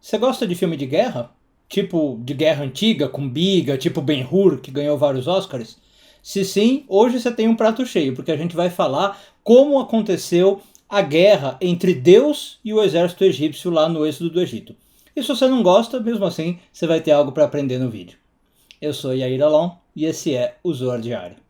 Você gosta de filme de guerra? Tipo de guerra antiga, com biga, tipo Ben-Hur, que ganhou vários Oscars? Se sim, hoje você tem um prato cheio, porque a gente vai falar como aconteceu a guerra entre Deus e o exército egípcio lá no êxodo do Egito. E se você não gosta, mesmo assim, você vai ter algo para aprender no vídeo. Eu sou Yair Alon e esse é o Zoar Diário.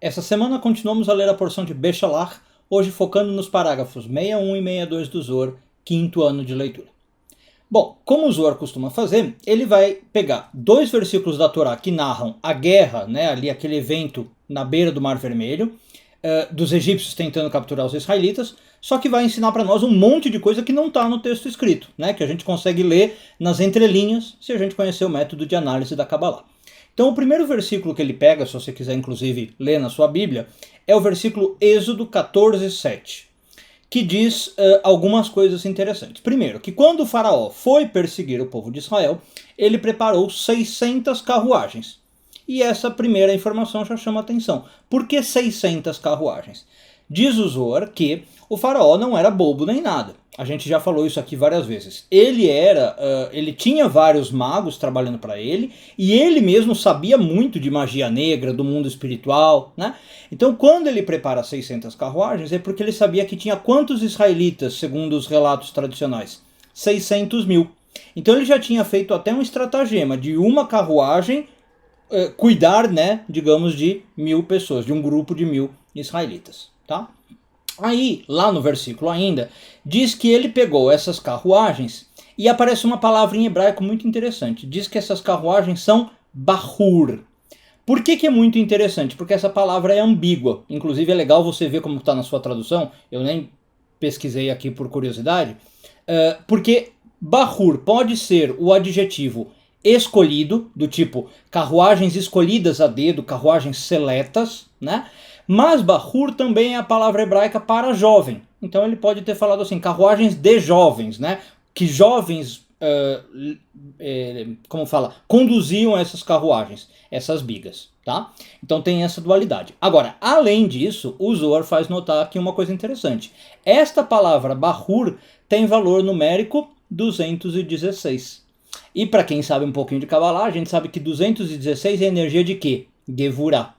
Essa semana continuamos a ler a porção de Bechalach, hoje focando nos parágrafos 61 e 62 do Zohar, quinto ano de leitura. Bom, como o Zohar costuma fazer, ele vai pegar dois versículos da Torá que narram a guerra, né, ali aquele evento na beira do Mar Vermelho, dos egípcios tentando capturar os israelitas, só que vai ensinar para nós um monte de coisa que não está no texto escrito, né, que a gente consegue ler nas entrelinhas se a gente conhecer o método de análise da Kabbalah. Então o primeiro versículo que ele pega, se você quiser inclusive ler na sua Bíblia, é o versículo Êxodo 14, 7, que diz algumas coisas interessantes. Primeiro, que quando o faraó foi perseguir o povo de Israel, ele preparou 600 carruagens. E essa primeira informação já chama atenção. Por que 600 carruagens? Diz o Zohar que o faraó não era bobo nem nada. A gente já falou isso aqui várias vezes. Ele tinha vários magos trabalhando para ele, e ele mesmo sabia muito de magia negra, do mundo espiritual, né? Então quando ele prepara 600 carruagens é porque ele sabia que tinha quantos israelitas, segundo os relatos tradicionais? 600 mil. Então ele já tinha feito até um estratagema de uma carruagem cuidar, né, digamos, de 1000 pessoas, de um grupo de 1000 israelitas, tá? Aí, lá no versículo ainda, diz que ele pegou essas carruagens e aparece uma palavra em hebraico muito interessante. Diz que essas carruagens são bahur. Por que é muito interessante? Porque essa palavra é ambígua. Inclusive é legal você ver como está na sua tradução. Eu nem pesquisei aqui por curiosidade. Porque bahur pode ser o adjetivo escolhido, do tipo carruagens escolhidas a dedo, carruagens seletas, né? Mas bahur também é a palavra hebraica para jovem. Então ele pode ter falado assim, carruagens de jovens, né? Que jovens, como fala, conduziam essas carruagens, essas bigas, tá? Então tem essa dualidade. Agora, além disso, o Zohar faz notar aqui uma coisa interessante. Esta palavra bahur tem valor numérico 216. E para quem sabe um pouquinho de Kabbalah, a gente sabe que 216 é energia de quê? Gevurah.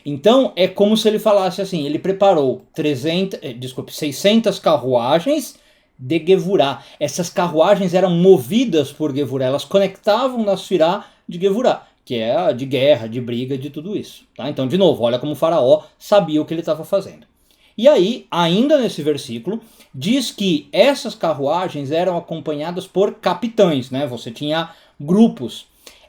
Então é como se ele falasse assim, ele preparou 600 carruagens de Gevurah. Essas carruagens eram movidas por Gevurah, elas conectavam na Sfirá de Gevurah, que é a de guerra, de briga, de tudo isso. Tá? Então, de novo, olha como o faraó sabia o que ele estava fazendo. E aí, ainda nesse versículo, diz que essas carruagens eram acompanhadas por capitães, né? Você tinha grupos.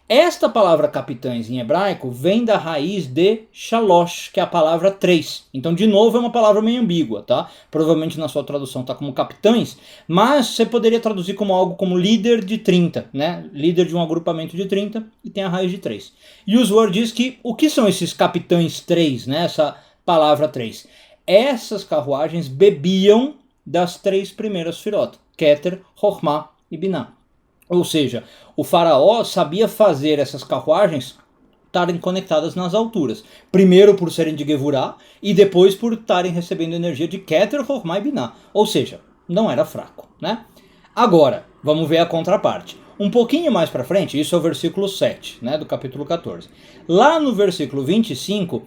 Esta palavra capitães em hebraico vem da raiz de shalosh, que é a palavra 3. Então, de novo, é uma palavra meio ambígua, tá? Provavelmente na sua tradução está como capitães, mas você poderia traduzir como algo como líder de 30, né? Líder de um agrupamento de 30 e tem a raiz de 3. E o Zohar diz que o que são esses capitães 3, né? Essa palavra 3. Essas carruagens bebiam das 3 primeiras Sfirot, Keter, Chokhmah e Binah. Ou seja, o faraó sabia fazer essas carruagens estarem conectadas nas alturas. Primeiro por serem de Gevurah e depois por estarem recebendo energia de Keter, Chokhmah e Binah. Ou seja, não era fraco, né? Agora, vamos ver a contraparte. Um pouquinho mais para frente, isso é o versículo 7, né, do capítulo 14. Lá no versículo 25,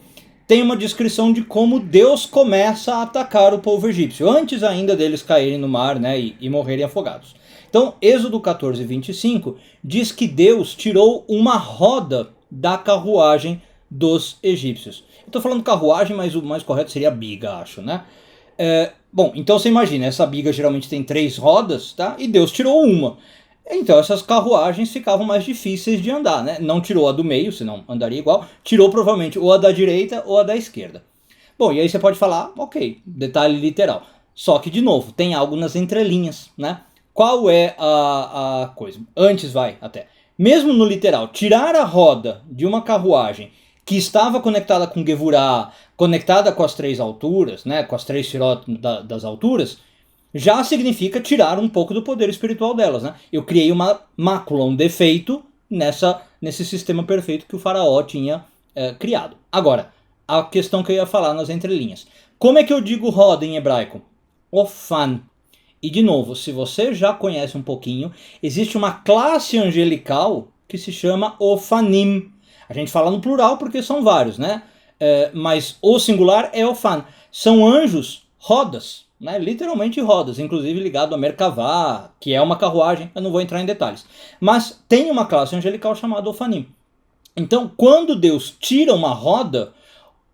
tem uma descrição de como Deus começa a atacar o povo egípcio, antes ainda deles caírem no mar, né, e morrerem afogados. Então, Êxodo 14, 25, diz que Deus tirou uma roda da carruagem dos egípcios. Eu estou falando carruagem, mas o mais correto seria biga, acho, né? Bom, então você imagina, essa biga geralmente tem 3 rodas, tá? E Deus tirou uma. Então essas carruagens ficavam mais difíceis de andar, né? Não tirou a do meio, senão andaria igual. Tirou provavelmente ou a da direita ou a da esquerda. Bom, e aí você pode falar, ok, detalhe literal. Só que, de novo, tem algo nas entrelinhas, né? Qual é a coisa? Antes vai até. Mesmo no literal, tirar a roda de uma carruagem que estava conectada com Gevurah, conectada com as 3 alturas, né? Com as 3 Sfirot das alturas, já significa tirar um pouco do poder espiritual delas, né? Eu criei uma mácula, um defeito nesse sistema perfeito que o faraó tinha criado. Agora, a questão que eu ia falar nas entrelinhas. Como é que eu digo roda em hebraico? Ofan. E de novo, se você já conhece um pouquinho, existe uma classe angelical que se chama Ofanim. A gente fala no plural porque são vários, né? Mas o singular é Ofan. São anjos rodas, né? Literalmente rodas, inclusive ligado a Merkavá, que é uma carruagem, eu não vou entrar em detalhes. Mas tem uma classe angelical chamada Ofanim. Então, quando Deus tira uma roda,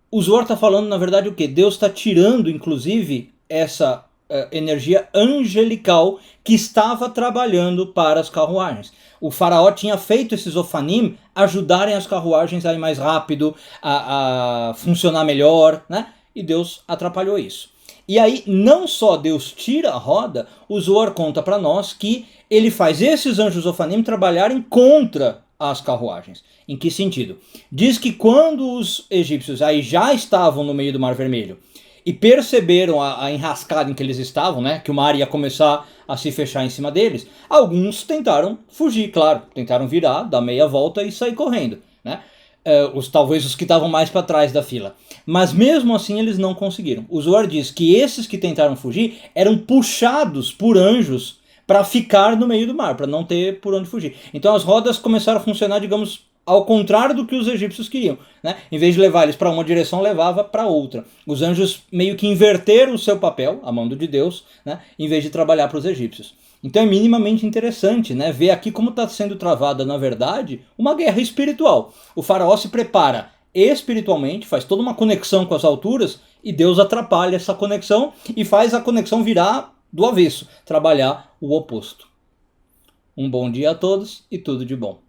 o Zohar está falando, na verdade, o quê? Deus está tirando, inclusive, essa energia angelical que estava trabalhando para as carruagens. O faraó tinha feito esses ofanim ajudarem as carruagens a ir mais rápido, a funcionar melhor, né? E Deus atrapalhou isso. E aí, não só Deus tira a roda, o Zohar conta para nós que ele faz esses anjos ofanim trabalharem contra as carruagens. Em que sentido? Diz que quando os egípcios aí já estavam no meio do Mar Vermelho e perceberam a enrascada em que eles estavam, né, que o mar ia começar a se fechar em cima deles, alguns tentaram fugir, claro, tentaram virar, dar meia volta e sair correndo, né? Talvez os que estavam mais para trás da fila. Mas mesmo assim eles não conseguiram. O Zohar diz que esses que tentaram fugir eram puxados por anjos para ficar no meio do mar, para não ter por onde fugir. Então as rodas começaram a funcionar, digamos, ao contrário do que os egípcios queriam, né? Em vez de levar eles para uma direção, levava para outra. Os anjos meio que inverteram o seu papel, a mão de Deus, né? Em vez de trabalhar para os egípcios. Então é minimamente interessante, né? Ver aqui como está sendo travada, na verdade, uma guerra espiritual. O faraó se prepara espiritualmente, faz toda uma conexão com as alturas, e Deus atrapalha essa conexão e faz a conexão virar do avesso, trabalhar o oposto. Um bom dia a todos e tudo de bom.